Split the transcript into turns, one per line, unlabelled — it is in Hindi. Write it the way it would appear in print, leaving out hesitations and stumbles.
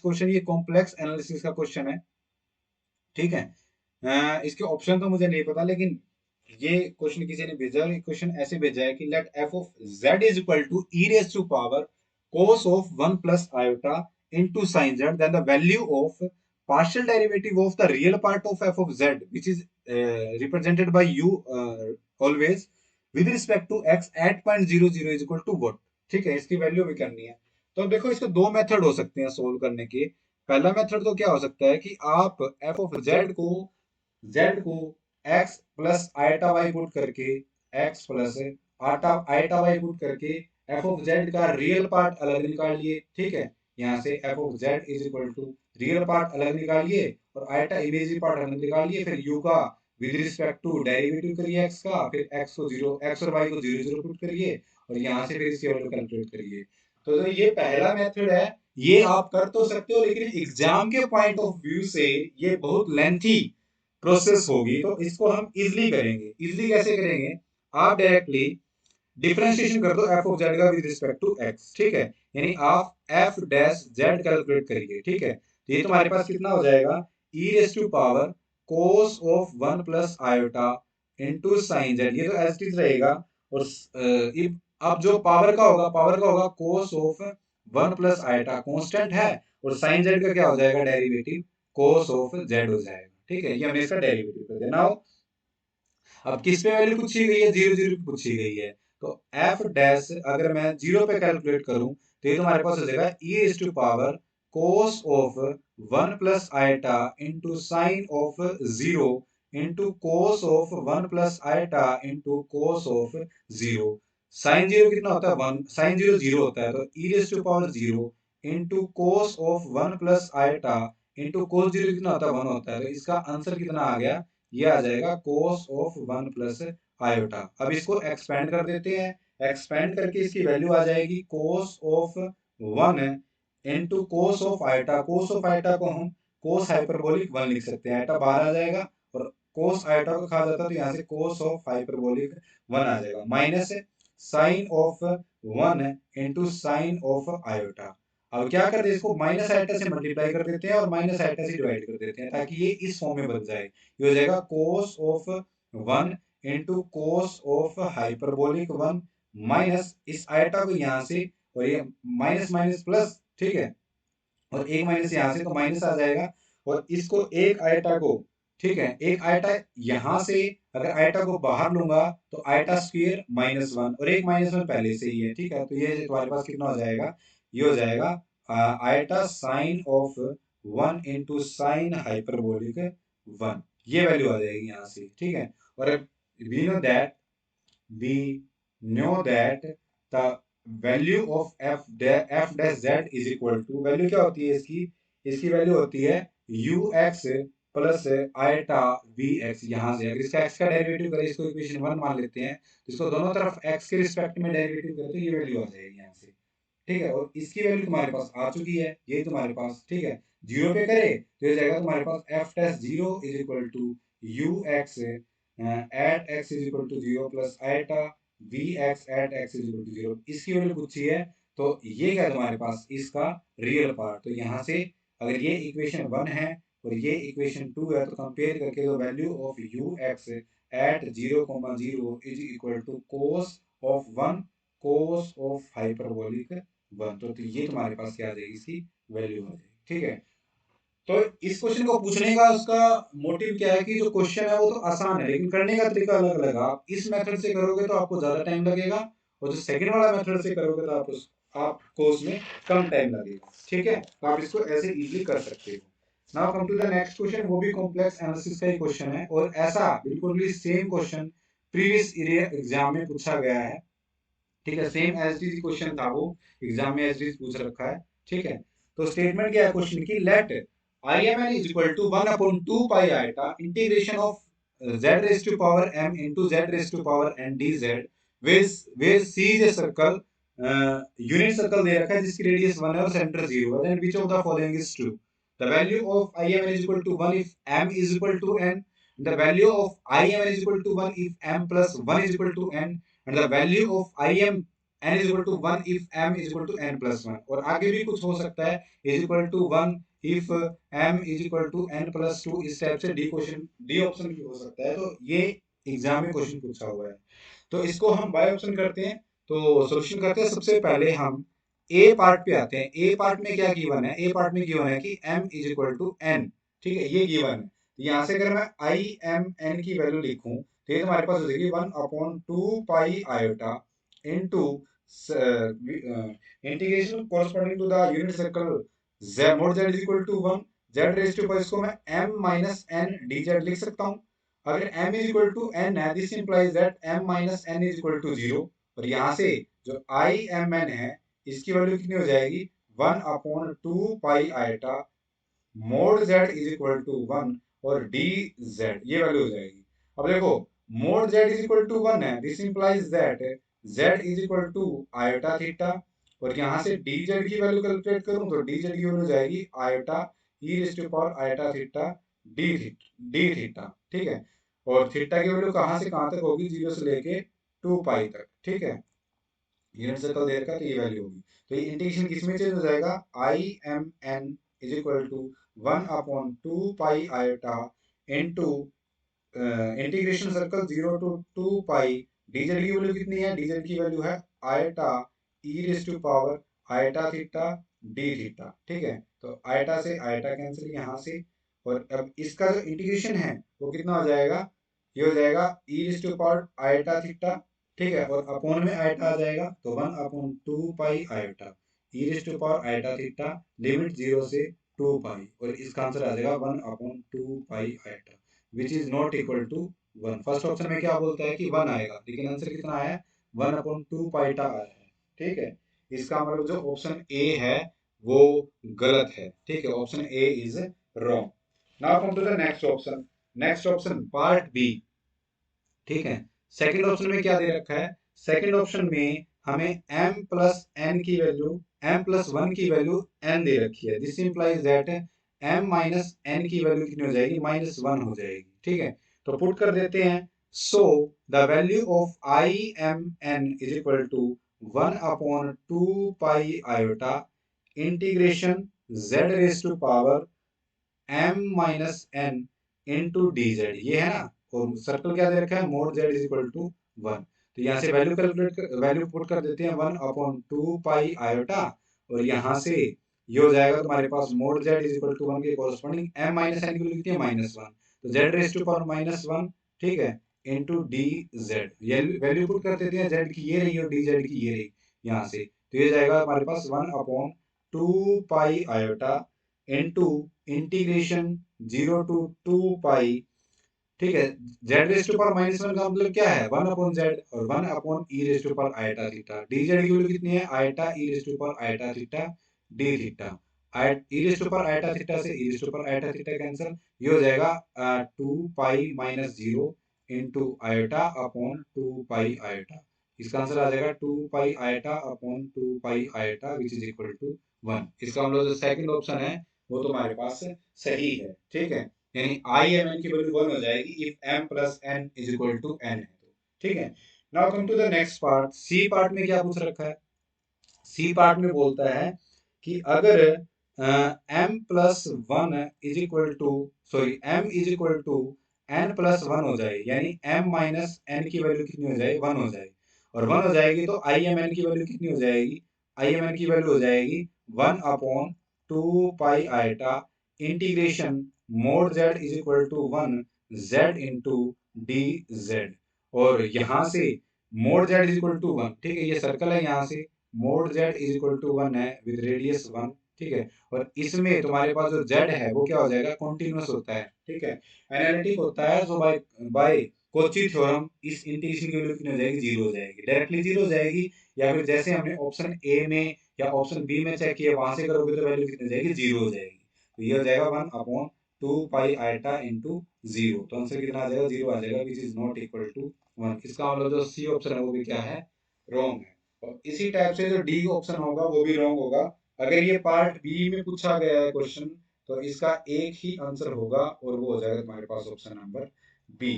क्वेश्चन ये कॉम्प्लेक्स एनालिसिस का क्वेश्चन है, ठीक है। इसके ऑप्शन तो मुझे नहीं पता, लेकिन ये क्वेश्चन किसी ने भेजा है, क्वेश्चन ऐसे भेजा है कि let f of z is equal to e raise to power cos of 1 plus iota into sine z, then the value of partial derivative of the real part of f of z which is represented by u always with respect to x at point 0 0 is equal to what, ठीक है। इसकी वैल्यू भी करनी है। तो अब देखो, इसके दो मेथड हो सकते हैं सोल्व करने के। पहला मेथड तो क्या हो सकता है कि आप f of z को x plus iota y put करके, x प्लस आटा आयटा वाई पुट करके f ऑफ z का रियल पार्ट अलग निकालिए, ठीक है। यहाँ से f of z is equal to real part अलग निकालिए और आयटा इमेजिनरी पार्ट अलग निकालिए, फिर u का विद रिस्पेक्ट टू डेरिवेटिव करिए x का, फिर x और y को 0 0 पुट करिए और यहाँ से फिर इसकी वैल्यू कैलकुलेट करिए। तो ये पहला मेथड है, ये आप कर तो सकते हो, लेकिन एग्जाम के पॉइंट ऑफ व्यू से ये बहुत लेंथी प्रोसेस होगी, तो इसको हम इजिली करेंगे। इजिली कैसे करेंगे, आप डायरेक्टली डिफरेंशिएशन कर दो एफ ऑफ जेड का विद रिस्पेक्ट टू एक्स, ठीक है। यानी आप एफ डैश जेड कैलकुलेट करिए, ठीक है। तो ये तुम्हारे पास कितना हो जाएगा, e raise to power cos of 1 plus iota into sine z, ये तो एज इट इज रहेगा। और अब जो पावर का होगा कोस ऑफ 1 प्लस आयोटा कांस्टेंट है, और साइन जेड का क्या हो जाएगा, डेरिवेटिव कोस ऑफ जेड हो जाएगा, ठीक है। ये हमने इसका डेरिवेटिव कर दिया। नाउ अब किस पे वैल्यू पूछी गई है, 0 0 पे पूछी गई है। तो एफ डैश अगर मैं 0 पे कैलकुलेट करूं तो ये तुम्हारे पास हो जाएगा e raise to power cos of 1 plus iota into sine of 0 into cos of 1 plus iota into cos of 0। Sine 0 कितना होता है, 1, साइन 0 0 होता है, तो e raise to power 0 into cos of 1 plus iota into cos 0 कितना होता है, 1 होता है। तो इसका आंसर कितना आ गया, ये आ जाएगा कोस ऑफ 1 प्लस आयोटा। अब इसको एक्सपेंड कर देते हैं, एक्सपेंड करके इसकी वैल्यू आ जाएगी कोस of 1 into cos of iota. Cos of iota को हम कोस हाइपरबोलिक 1 लिख सकते हैं, आयोटा बाहर आ जाएगा और कोस आयोटा को खा जाता है, तो यहाँ से कोस ऑफ हाइपरबोलिक 1 आ जाएगा, minus sine of 1 into sine of iota. अब क्या करते हैं, इसको माइनस आइटा से मल्टीप्लाई कर देते हैं और माइनस आइटा से डिवाइड कर देते हैं, ताकि ये इस फॉर्म में बन जाए। ये हो जाएगा कोस of 1 into cos of hyperbolic 1 minus इस आइटा को यहाँ से, और ये माइनस माइनस प्लस, ठीक है, और एक माइनस यहाँ से, तो माइनस आ जाएगा। और इसको एक आइटा को, ठीक है, एक आइटा यहाँ से अगर आइटा को बाहर लूंगा तो आइटा स्क्वायर -1 और एक -1 पहले से ही है, ठीक है। तो ये तुम्हारे पास कितना हो जाएगा, ये हो जाएगा iota sine of 1 into sine hyperbolic 1, ये वैल्यू आ जाएगी यहाँ से, ठीक है। और we know that we know that the value of f dash z is equal to, value क्या होती है इसकी, इसकी वैल्यू होती है ux प्लस आयटा vx। यहाँ से अगर इसका x का डेरिवेटिव करें, इसको इक्वेशन 1 मान लेते हैं, तो इसको दोनों तरफ x के रिस्पेक्ट में डेरिवेटिव करें तो ये वैल्यू आ जाएगी यहाँ से, ठीक है। और इसकी वैल्यू तुम्हारे पास आ चुकी है, ये तुम्हारे पास, ठीक है। 0 पे करे तो ये जाएगा तुम्हारे पास f dash 0 is equal to ux at x is equal to 0 plus iota vx at x is equal to 0। इसकी वैल्यू पूछी है, तो ये क्या तुम्हारे पास इसका रियल पार्ट। तो यहाँ से अगर ये इक्वेशन 1 है और ये इक्वेशन 2 है, तो कंपेयर करके तो value of ux at 0,0 is equal to cos of 1 cos of hyperbolic 1। तो ये तुम्हारे पास क्या आ जाएगी, इसकी वैल्यू आ जाएगी, ठीक है। तो इस क्वेश्चन को पूछने का उसका मोटिव क्या है कि जो क्वेश्चन है वो तो आसान है, लेकिन करने का तरीका अलग अलग है। आप इस मेथड से करोगे तो आपको ज्यादा टाइम लगेगा, और जो सेकंड वाला मेथड से करोगे तो आपको उसमें कम टाइम लगेगा, ठीक है। तो आप इसको ऐसे इजीली कर सकते हो। Now come to the next question, वो भी कॉम्प्लेक्स एनालिसिस का ही क्वेश्चन है, और ऐसा बिल्कुल भी same question previous year exam में पूछा गया है, ठीक है। Same as it is question था, वो एग्जाम में एज इट इज पूछ रखा है, ठीक है। तो स्टेटमेंट क्या है क्वेश्चन की, late IMN is equal to 1 upon 2 pi iota integration of z raised to power m into z raised to power n dz, where c is a circle, unit circle दे रखा है जिसकी रेडियस 1 है और सेंटर 0 है, then which of the following is true? The value of IMN is equal to 1 if m is equal to n, the value of IMN is equal to 1 if m plus 1 is equal to n, and the value of IM n is equal to 1 if m is equal to n plus 1, और आगे भी कुछ हो सकता है, is equal to 1 if m is equal to n plus 2, इस टाइप से डी ऑप्शन भी हो सकता है। तो ये एग्जाम में क्वेश्चन पूछा हुआ है। तो इसको हम बाय ऑप्शन करते हैं। तो सॉल्यूशन करते हैं, सबसे पहले हम ए पार्ट पे आते हैं। ए पार्ट में क्या गिवन है? ए पार्ट में गिवन है कि m is equal to n, ठीक है, ये गिवन है। तो यहाँ से अगर मैं आई एम एन की वैल्यू लिखूं तो ये तुम्हारे पास हो जाएगी 1/2 pi iota into integration corresponding to the unit circle z mod z is equal to 1, z raise to power, इसको मैं m माइनस n dz लिख सकता हूँ। अगर m is equal to n है, this implies that m minus n is equal to 0, और यहाँ से जो आई एम एन है इसकी वैल्यू कितनी हो जाएगी? 1/2 pi iota mod z is equal to 1 और डी जेड, ये वैल्यू हो जाएगी। अब देखो, mod z is equal to 1 है, this implies that z is equal to iota theta, और यहाँ से डी जेड की वैल्यू कैलकुलेट करूं तो डी जेड की वैल्यू हो जाएगी iota e raise to power iota theta d theta, ठीक है। और थीटा की वैल्यू कहाँ से कहाँ तक होगी? 0 से लेके 2 पाई तक, ठीक है। यूनिट सर्कल दे रखा है तो ये वैल्यू होगी। तो ये इंटीग्रेशन किस में चेंज हो जाएगा? I M N is equal to 1/2 pi iota into integration circle 0 to 2 pi, d z की वैल्यू कितनी है? डीजेड की वैल्यू है iota e raise to power iota theta d theta, ठीक है। तो आयोटा से आयोटा कैंसिल यहाँ से, और अब इसका जो इंटीग्रेशन है वो कितना हो जाएगा? ये हो जाएगा e raise to power iota theta, ठीक है, और अपॉन में आयोटा आ जाएगा तो 1/2 pi iota e raise to power iota theta limit 0 से 2 पाई, और इसका आंसर आ जाएगा 1/2 pi iota, which is not equal to 1। First option में क्या बोलता है कि 1 आएगा, लेकिन आंसर कितना आया है? 1/2 पाईटा आया है, ठीक है। इसका मतलब जो ऑप्शन ए है वो गलत है, ठीक है, option A is wrong. Now come to the next option. Next option part B, ठीक है। सेकंड ऑप्शन में क्या दे रखा है? सेकंड ऑप्शन में हमें m प्लस n की वैल्यू, m प्लस 1 की वैल्यू n दे रखी है, this implies that m minus n की वैल्यू कितनी हो जाएगी? -1 हो जाएगी, ठीक है। तो पुट कर देते हैं। So the value of I M N is equal to 1/2 pi iota integration z raise to power m minus n into d z, ये है ना। और सर्कल क्या दे रखा है? Mod z is equal to 1। तो यहाँ से वैल्यू कैलकुलेट कर, वैल्यू पुट कर देते हैं 1/2 पाई आयोटा, और यहाँ से ये हो जाएगा तुम्हारे पास mod z is equal to 1 के कोरस्पॉन्डिंग m माइनस n की वैल्यू कितनी है? -1, तो z रेज टू पावर -1, ठीक है, इंटू डी जेड, ये वैल्यू पुट कर देते हैं। z की ये रही और डी जेड की ये रही यहाँ से, तो ये जाएगा हमारे पास 1/2 pi iota into integration 0 to 2 pi, ठीक है, जेड रेज टू पावर -1 का मतलब क्या है? 1 अपॉन जेड और 1 upon e raise to power iota theta. D z की वैल्यू कितनी है? Iota e raise to power iota theta d theta. E raise to power iota theta से e raise to power iota theta cancel, ये हो जाएगा 2 pi minus 0 into iota upon 2 pi iota. इसका आंसर आ जाएगा 2 pi iota upon 2 pi iota which is equal to 1। इसका मतलब जो सेकंड ऑप्शन है वो तुम्हारे पास सही है, ठीक है। यानी आई एम एन की वैल्यू 1 हो जाएगी if m plus n is equal to n है तो, ठीक है। Now come to the next part. C part में क्या पूछ रखा है? सी पार्ट में बोलता है कि अगर m plus 1 is equal to, sorry m is equal to n plus 1 हो जाए, यानी m माइनस n की वैल्यू कितनी हो जाए? 1 हो जाए, और 1 हो जाएगी तो आई एम एन की वैल्यू कितनी हो जाएगी? आई एम एन की वैल्यू हो जाएगी 1 upon 2 pi iota integration mod z is equal to 1 z into d z, और यहाँ से mod z is equal to 1, ठीक है, ये सर्कल है, यहाँ से mod z is equal to 1 है विद रेडियस 1, ठीक है। और इसमें तुम्हारे पास जो z है वो क्या हो जाएगा? कॉन्टिन्यूअस होता है, ठीक है, एनालिटिक होता है। तो बाय बाय कोची थ्योरम इस इंटीग्रेशन की वैल्यू कितनी हो जाएगी? 0 हो जाएगी, डायरेक्टली 0 हो जाएगी, या फिर जैसे हमने ऑप्शन ए में या ऑप्शन बी में चेक किया वहां से करोगे तो वैल्यू कितनी हो जाएगी? 0 हो जाएगी। तो ये हो जाएगा 1/2 पाई आयोटा इंटू 0, तो आंसर कितना आ जाएगा? 0 आ जाएगा, which is not equal to 1। इसका मतलब जो सी ऑप्शन है वो भी क्या है? रॉन्ग है। और इसी टाइप से जो डी ऑप्शन होगा वो भी रॉन्ग होगा। अगर ये पार्ट बी में पूछा गया है क्वेश्चन तो इसका एक ही आंसर होगा और वो हो जाएगा तुम्हारे पास ऑप्शन नंबर बी।